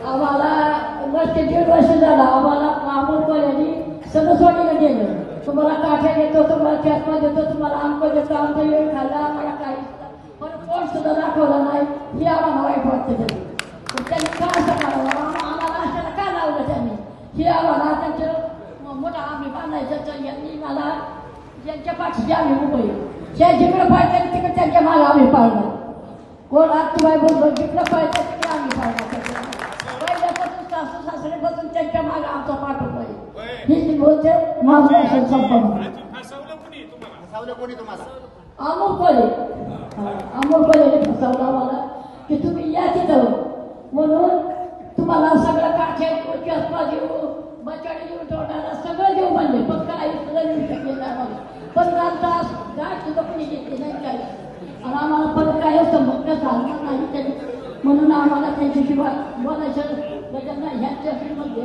आम्हाला वर्ष 1.5 वर्ष झालं आम्हाला अमोल कोल्यांनी सणसवाडीला गेलं. तुम्हाला काठ्या देतो, तुम्हाला चष्मा देतो, तुम्हाला अंक देतो, आमचा वेळ खाल्ला आम्हाला काही पण कोण सुद्धा दाखवलं नाही. हे आम्हाला वाईट वाटतं त्यांनी का असं करावं, आम्हाला अशाला का लावलं त्यांनी, हे आम्हाला त्यांचं मोठा आम्ही बांधायचं. तर यांनी मला ज्यांच्या पाठीशी आम्ही उभे ज्या जिकडं पाहिजे तिकडे त्यांच्या मागे आम्ही पाळणार. कोण आत्तूबाई बोललो जिकडं पाहिजे तिकडे आम्ही पाळणार. पहिल्यापासून सासू सासऱ्यापासून त्यांच्या मागे आमचा पाठवतो आहे. ही बोलते माझं संपन्न. अमोल कोल्हेने फसवलं आम्हाला की तुम्ही या तिथं म्हणून तुम्हाला सगळं काठ्या देऊ, चष्मा देऊ, बचाडी देऊ, तोंडाला सगळं देऊ म्हणले. पण काही सुद्धा देऊ शकले नाही आम्हाला. 15 तास गाठ सुद्धा कोणी घेतली नाही काही. आणि आम्हाला परत काय संबंध झाला नाही त्यांनी म्हणून आम्हाला त्यांच्याशिवाय बोलायचं ह्यांच्या फिल्ममध्ये